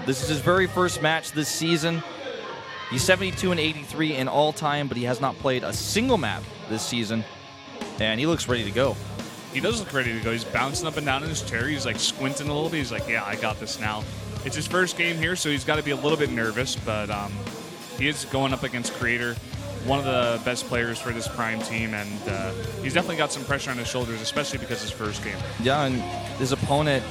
This is his very first match this season. He's 72-83 in all time, but he has not played a single map this season, and he looks ready to go. He does look ready to go. He's bouncing up and down in his chair. He's like squinting a little bit. He's like, yeah, I got this now. It's his first game here, so he's got to be a little bit nervous, but he is going up against Creator, one of the best players for this Prime team, and he's definitely got some pressure on his shoulders, especially because his first game. Yeah, and his opponent,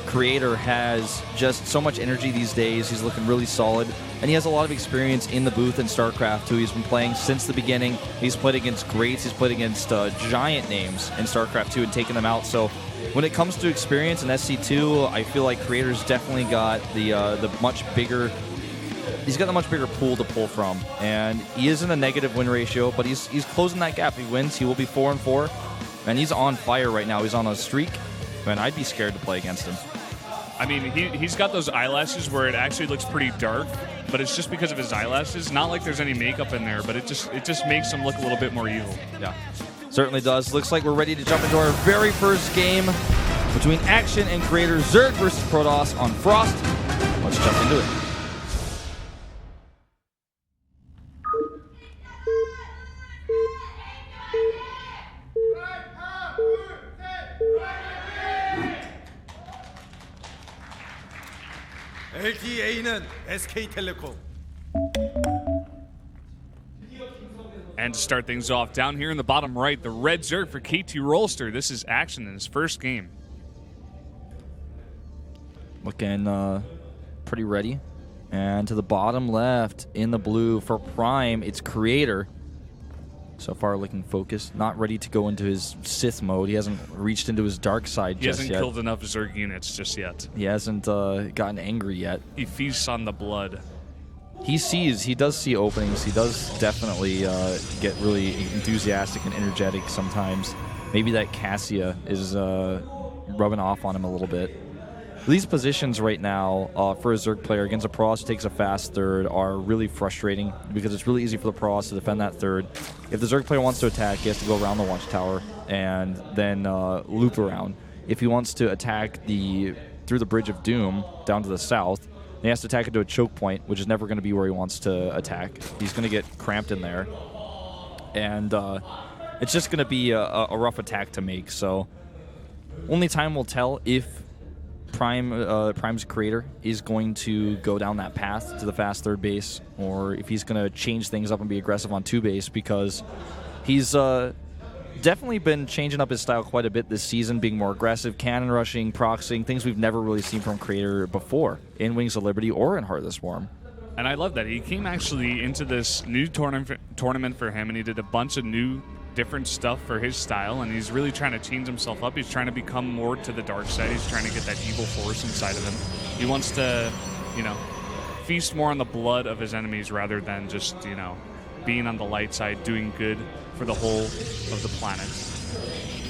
Creator, has just so much energy these days. He's looking really solid, and he has a lot of experience in the booth in StarCraft, too. He's been playing since the beginning. He's played against greats. He's played against giant names in StarCraft 2 and taken them out. So when it comes to experience in SC2, I feel like Creator's definitely got the much bigger... He's got a much bigger pool to pull from, and he is in a negative win ratio, but he's closing that gap. If he wins, he will be 4-4, and he's on fire right now. He's on a streak, and I'd be scared to play against him. I mean, he's got those eyelashes where it actually looks pretty dark, but it's just because of his eyelashes. Not like there's any makeup in there, but it just makes him look a little bit more evil. Yeah, certainly does. Looks like we're ready to jump into our very first game between Action and Creator, Zerg versus Protoss on Frost. Let's jump into it. LTA는 SK텔레콤. And to start things off, down here in the bottom right, the red Zerg for KT Rolster. This is Action in his first game. Looking pretty ready. And to the bottom left, in the blue for Prime, it's Creator. So far looking focused, not ready to go into his Sith mode. He hasn't reached into his dark side just yet. He hasn't killed enough Zerg units just yet. He hasn't gotten angry yet. He feasts on the blood. He does see openings. He does definitely get really enthusiastic and energetic sometimes. Maybe that Cassia is rubbing off on him a little bit. These positions right now for a Zerg player against a Protoss who takes a fast third are really frustrating because it's really easy for the Protoss to defend that third. If the Zerg player wants to attack, he has to go around the watchtower and then loop around. If he wants to attack through the Bridge of Doom down to the south, he has to attack into a choke point, which is never going to be where he wants to attack. He's going to get cramped in there, and it's just going to be a rough attack to make. So only time will tell if Prime's Creator is going to go down that path to the fast third base, or if he's going to change things up and be aggressive on two base, because he's definitely been changing up his style quite a bit this season, being more aggressive, cannon rushing, proxying, things we've never really seen from Creator before in Wings of Liberty or in Heartless Swarm. And I love that. He came actually into this new tournament for him, and he did a bunch of new different stuff for his style, and he's really trying to change himself up. He's trying to become more to the dark side. He's trying to get that evil force inside of him. He wants to, feast more on the blood of his enemies rather than just, being on the light side, doing good for the whole of the planet.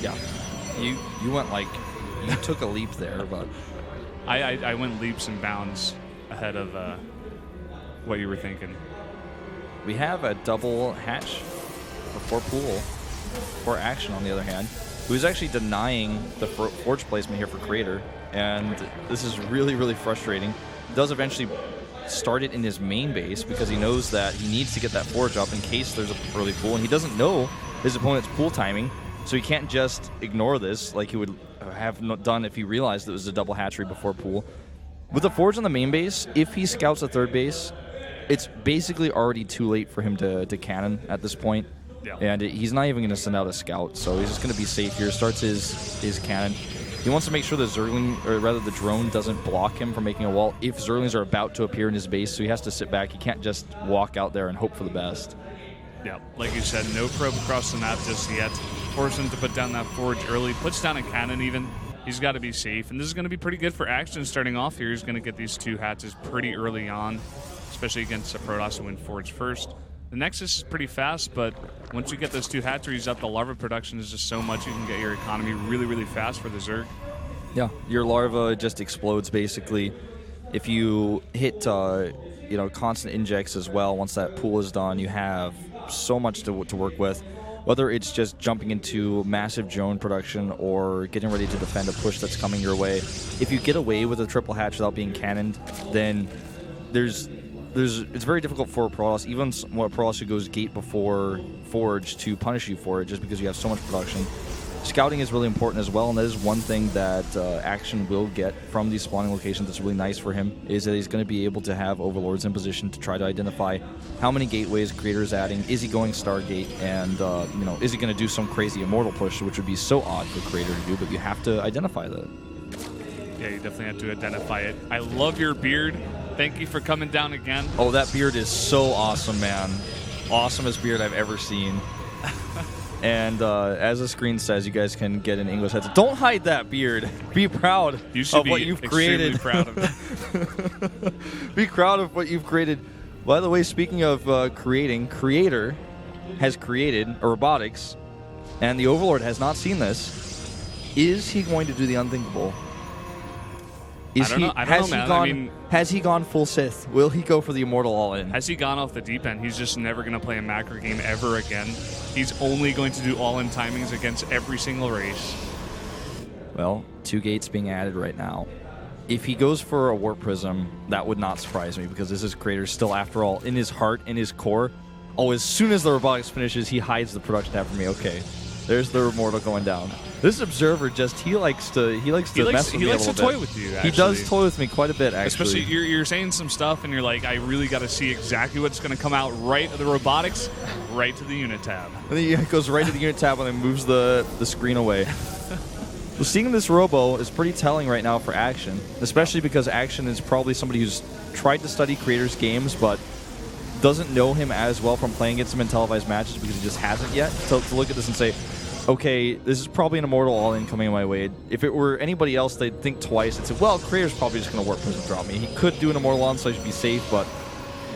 Yeah. You went you took a leap there, but... I went leaps and bounds ahead of what you were thinking. We have a double hatch for Pool, for Action on the other hand, who's actually denying the forge placement here for Creator, and this is really, really frustrating. He does eventually start it in his main base because he knows that he needs to get that forge up in case there's an early pool, and he doesn't know his opponent's pool timing, so he can't just ignore this like he would have done if he realized it was a double hatchery before pool. With the forge on the main base, if he scouts the third base, it's basically already too late for him to cannon at this point. Yeah. And he's not even going to send out a scout, so he's just going to be safe here. Starts his cannon. He wants to make sure the Zergling, or rather the drone, doesn't block him from making a wall if Zerglings are about to appear in his base, so he has to sit back. He can't just walk out there and hope for the best. Yeah, like you said, no probe across the map just yet. Force him to put down that forge early. Puts down a cannon even. He's got to be safe, and this is going to be pretty good for Action starting off here. He's going to get these two hatches pretty early on, especially against a Protoss who win forge first. The Nexus is pretty fast, but once you get those two hatcheries up, the larva production is just so much. You can get your economy really, really fast for the Zerg. Yeah, your larva just explodes basically. If you hit constant injects as well, once that pool is done, you have so much to work with. whether it's just jumping into massive drone production or getting ready to defend a push that's coming your way. If you get away with a triple hatch without being cannoned, then it's very difficult for a Protoss, even a Protoss who goes gate before Forge, to punish you for it just because you have so much production. Scouting is really important as well, and that is one thing that Action will get from these spawning locations that's really nice for him, is that he's going to be able to have Overlords in position to try to identify how many gateways Creator is adding. Is he going Stargate, and is he going to do some crazy Immortal push, which would be so odd for Creator to do, but you have to identify that. Yeah, you definitely have to identify it. I love your beard. Thank you for coming down again. Oh, that beard is so awesome, man. Awesomest beard I've ever seen. And as the screen says, you guys can get an English headset. Don't hide that beard. Be proud of what you've created. Proud of it. Be proud of what you've created. By the way, speaking of creating, Creator has created a robotics, and the Overlord has not seen this. Is he going to do the unthinkable? I don't know, man. Has he gone full Sith? Will he go for the Immortal all-in? Has he gone off the deep end? He's just never going to play a macro game ever again. He's only going to do all-in timings against every single race. Well, 2 gates being added right now. If he goes for a Warp Prism, that would not surprise me, because this is Creator still, after all, in his heart, in his core. Oh, as soon as the robotics finishes, he hides the production tab for me. Okay, there's the Immortal going down. This Observer he likes to mess with me a little bit. He likes to toy with you, actually. He does toy with me quite a bit, actually. Especially, you're saying some stuff, and you're like, I really got to see exactly what's going to come out right of the robotics, right to the unit tab. And then it goes right to the unit tab and then moves the screen away. Well, seeing this Robo is pretty telling right now for Action, especially because Action is probably somebody who's tried to study Creator's games, but doesn't know him as well from playing against him in televised matches because he just hasn't yet. So to look at this and say, okay, this is probably an Immortal all-in coming my way. If it were anybody else, they'd think twice and say, well, Creator's probably just going to Warp Prism drop me. He could do an Immortal on, so I should be safe, but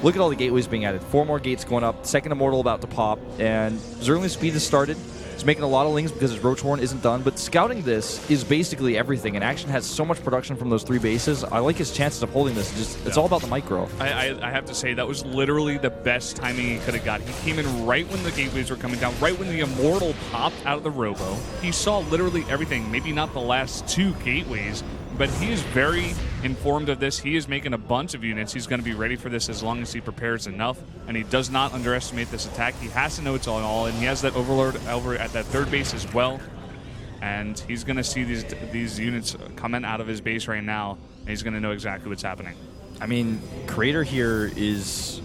look at all the gateways being added. 4 more gates going up, second Immortal about to pop, and Zergling's speed has started. He's making a lot of lings because his Roach Horn isn't done, but scouting this is basically everything, and Action has so much production from those 3 bases. I like his chances of holding this. It's all about the micro. I have to say, that was literally the best timing he could have got. He came in right when the gateways were coming down, right when the Immortal popped out of the Robo. He saw literally everything, maybe not the last 2 gateways, but he is very informed of this. He is making a bunch of units. He's going to be ready for this as long as he prepares enough, and he does not underestimate this attack. He has to know it's all in. He has that Overlord over at that 3rd base as well, and he's going to see these units coming out of his base right now, and he's going to know exactly what's happening. I mean, Creator here is...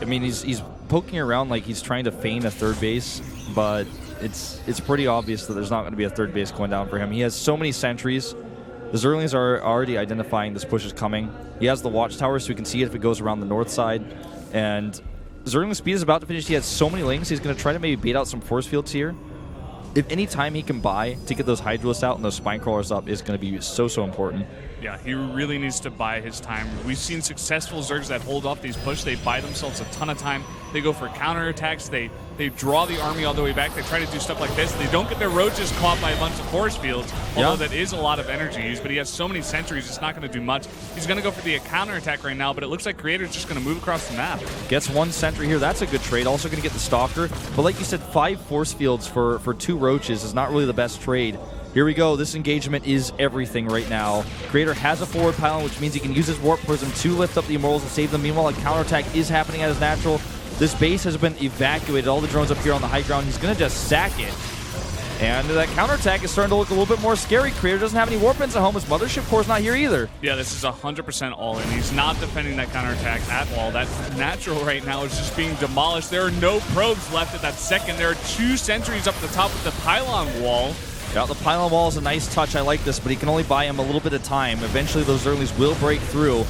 I mean, he's poking around like he's trying to feign a 3rd base, but it's pretty obvious that there's not going to be a 3rd base going down for him. He has so many sentries. The Zerglings are already identifying this push is coming. He has the watchtower, so we can see it if it goes around the north side. And Zergling's speed is about to finish. He has so many lings. He's going to try to maybe bait out some force fields here. If any time he can buy to get those Hydralisks out and those Spine Crawlers up is going to be so important. Yeah, he really needs to buy his time. We've seen successful Zergs that hold off these push. They buy themselves a ton of time. They go for counterattacks. They draw the army all the way back. They try to do stuff like this. They don't get their roaches caught by a bunch of force fields, although that is a lot of energy used, but he has so many sentries, it's not going to do much. He's going to go for the counterattack right now, but it looks like Creator's just going to move across the map. Gets 1 sentry here. That's a good trade. Also going to get the Stalker. But like you said, 5 force fields for 2 roaches is not really the best trade. Here we go. This engagement is everything right now. Creator has a forward pylon, which means he can use his Warp Prism to lift up the Immortals and save them. Meanwhile, a counterattack is happening at his natural. This base has been evacuated. All the drones up here on the high ground. He's going to just sack it. And that counterattack is starting to look a little bit more scary. Creator doesn't have any Warp Pins at home. His Mothership Core's not here either. Yeah, this is 100% all-in. He's not defending that counterattack at all. That natural right now is just being demolished. There are no probes left at that second. There are 2 sentries up the top of the pylon wall. Yeah, the pylon wall is a nice touch. I like this, but he can only buy him a little bit of time. Eventually, those Zerglings will break through.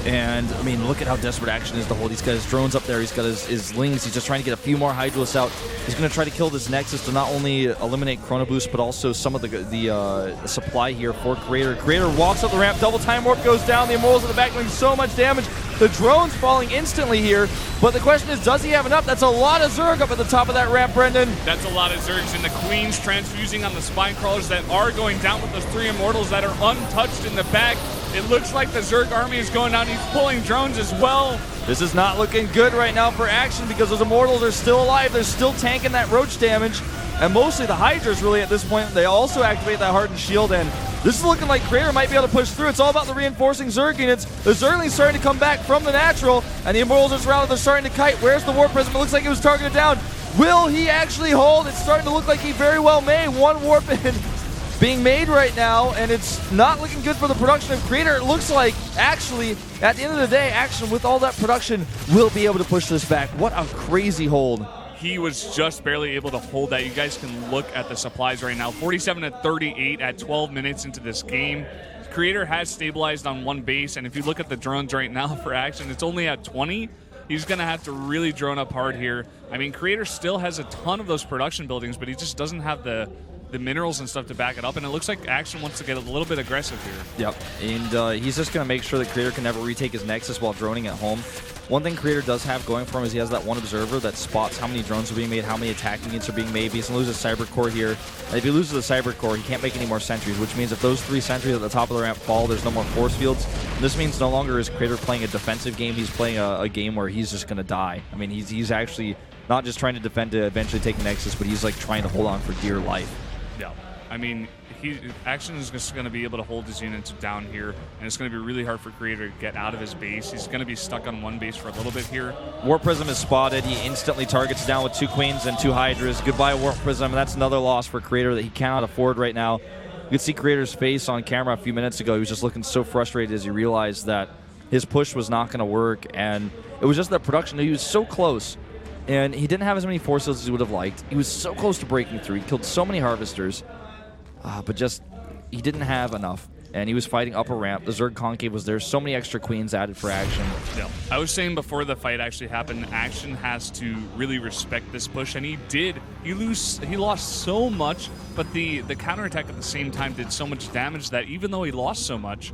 And, I mean, look at how desperate Action is to hold. He's got his drones up there. He's got his lings. He's just trying to get a few more Hydralisks out. He's going to try to kill this Nexus to not only eliminate Chrono Boost, but also some of the supply here for Creator. Creator walks up the ramp. Double Time Warp goes down. The Immortals in the back doing so much damage. The drone's falling instantly here. But the question is, does he have enough? That's a lot of Zerg up at the top of that ramp, Brendan. That's a lot of Zergs, and the Queen's transfusing on the Spine Crawlers that are going down with those 3 Immortals that are untouched in the back. It looks like the Zerg army is going down. He's pulling drones as well. This is not looking good right now for Action because those Immortals are still alive. They're still tanking that roach damage. And mostly the Hydras really at this point. They also activate that Hardened Shield, and this is looking like Creator might be able to push through. It's all about the reinforcing Zerg units. The Zergling's starting to come back from the natural, and the Immortals are surrounded. They're starting to kite. Where's the War Prism? It looks like it was targeted down. Will he actually hold? It's starting to look like he very well may. One warp in being made right now, and it's not looking good for the production of Creator. It looks like, actually, at the end of the day, Action, with all that production, will be able to push this back. What a crazy hold. He was just barely able to hold that. You guys can look at the supplies right now. 47-38 at 12 minutes into this game. Creator has stabilized on one base, and if you look at the drones right now for Action, it's only at 20. He's going to have to really drone up hard here. I mean, Creator still has a ton of those production buildings, but he just doesn't have the minerals and stuff to back it up, and it looks like Action wants to get a little bit aggressive here. Yep, and he's just going to make sure that Creator can never retake his Nexus while droning at home. One thing Creator does have going for him is he has that one observer that spots how many drones are being made, how many attacking units are being made. He's going to lose his Cyber Core here. And if he loses the Cyber Core, he can't make any more sentries, which means if those 3 sentries at the top of the ramp fall, there's no more force fields. And this means no longer is Creator playing a defensive game. He's playing a game where he's just going to die. I mean, he's actually not just trying to defend to eventually take Nexus, but he's like trying to hold on for dear life. Yeah. I mean, Action is just going to be able to hold his units down here, and it's going to be really hard for Creator to get out of his base. He's going to be stuck on one base for a little bit here. Warp Prism is spotted. He instantly targets down with 2 Queens and 2 Hydras. Goodbye, Warp Prism. That's another loss for Creator that he cannot afford right now. You could see Creator's face on camera a few minutes ago. He was just looking so frustrated as he realized that his push was not going to work, and it was just that production. He was so close, and he didn't have as many force fields as he would have liked. He was so close to breaking through. He killed so many Harvesters. But just, he didn't have enough, and he was fighting up a ramp. The Zerg Concave was there. So many extra Queens added for Action. Yeah. I was saying before the fight actually happened, Action has to really respect this push, and he did. He lost so much, but the counterattack at the same time did so much damage that even though he lost so much,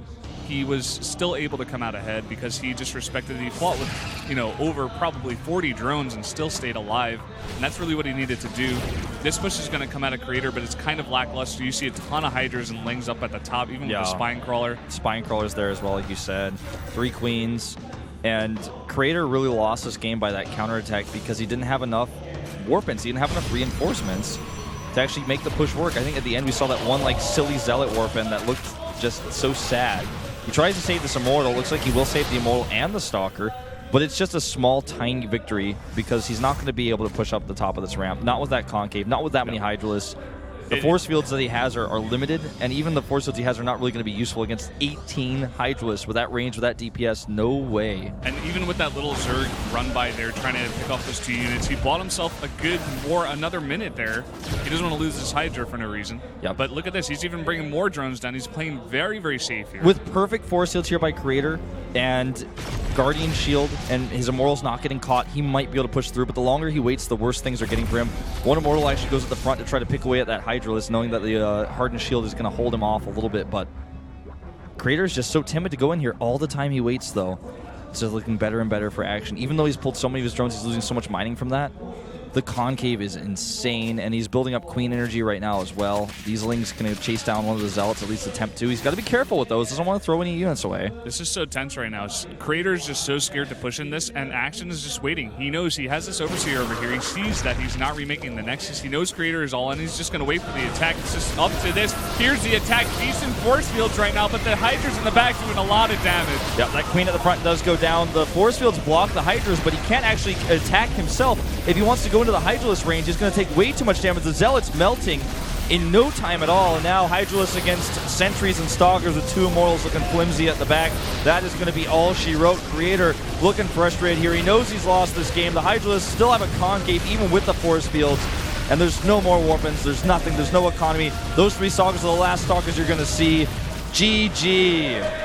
he was still able to come out ahead because he just respected it. He fought with, you know, over probably 40 drones and still stayed alive, and that's really what he needed to do. This push is going to come out of Creator, but it's kind of lackluster. You see a ton of Hydras and Lings up at the top, even with the Spine Crawler. Spine Crawler's there as well, like you said. 3 Queens, and Creator really lost this game by that counterattack because he didn't have enough warp-ins. He didn't have enough reinforcements to actually make the push work. I think at the end we saw that one like silly Zealot warp-in that looked just so sad. He tries to save this Immortal. Looks like he will save the Immortal and the Stalker, but it's just a small, tiny victory because he's not going to be able to push up the top of this ramp. Not with that Concave, not with that many Hydralisks. The force fields that he has are limited, and even the force fields he has are not really going to be useful against 18 Hydralisks. With that range, with that DPS, no way. And even with that little Zerg run by there trying to pick off those 2 units, he bought himself another minute there. He doesn't want to lose his Hydra for no reason. Yep. But look at this. He's even bringing more drones down. He's playing very, very safe here. With perfect force fields here by Creator and Guardian Shield, and his Immortal's not getting caught, he might be able to push through, but the longer he waits, the worse things are getting for him. One Immortal actually goes at the front to try to pick away at that Hydralist, knowing that the Hardened Shield is going to hold him off a little bit, but Creator is just so timid to go in here. All the time he waits, though, it's just looking better and better for Action. Even though he's pulled so many of his drones, he's losing so much mining from that. The Concave is insane, and he's building up Queen energy right now as well. These Lings can chase down one of the Zealots, at least attempt to. He's got to be careful with those. Doesn't want to throw any units away. This is so tense right now. Creator's just so scared to push in this, and Action is just waiting. He knows he has this Overseer over here. He sees that he's not remaking the Nexus. He knows Creator is all in. He's just going to wait for the attack. It's just up to this. Here's the attack. Decent force fields right now, but the Hydras in the back doing a lot of damage. Yep, that Queen at the front does go down. The force fields block the Hydras, but he can't actually attack himself. If he wants to go into the Hydralist range, he's going to take way too much damage. The Zealot's melting in no time at all, and now Hydralist against Sentries and Stalkers with 2 Immortals looking flimsy at the back. That is going to be all she wrote. Creator looking frustrated here. He knows he's lost this game. The Hydralists still have a Concave even with the force fields, and there's no more Warpins. There's nothing. There's no economy. Those 3 Stalkers are the last Stalkers you're going to see. GG.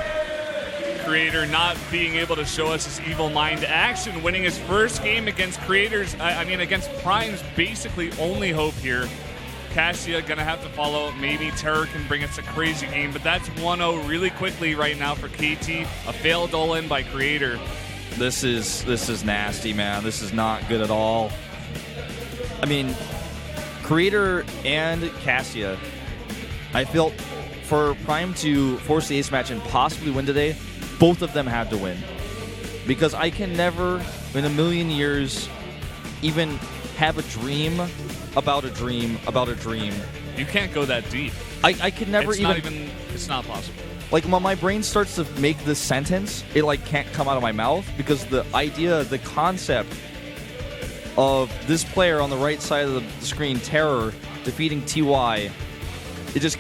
Creator not being able to show us his evil mind. Action winning his first game against against Prime's basically only hope here. Cassia gonna have to follow. Maybe Terror can bring us a crazy game, but that's 1-0 really quickly right now for KT. A failed all-in by Creator. This is nasty, man. This is not good at all. I mean, Creator and Cassia, I felt for Prime to force the ace match and possibly win today, both of them had to win. Because I can never, in a million years, even have a dream about a dream about a dream. You can't go that deep. I could never It's not possible. Like, when my brain starts to make this sentence, it, like, can't come out of my mouth because the idea, the concept of this player on the right side of the screen, Terror, defeating TY, it just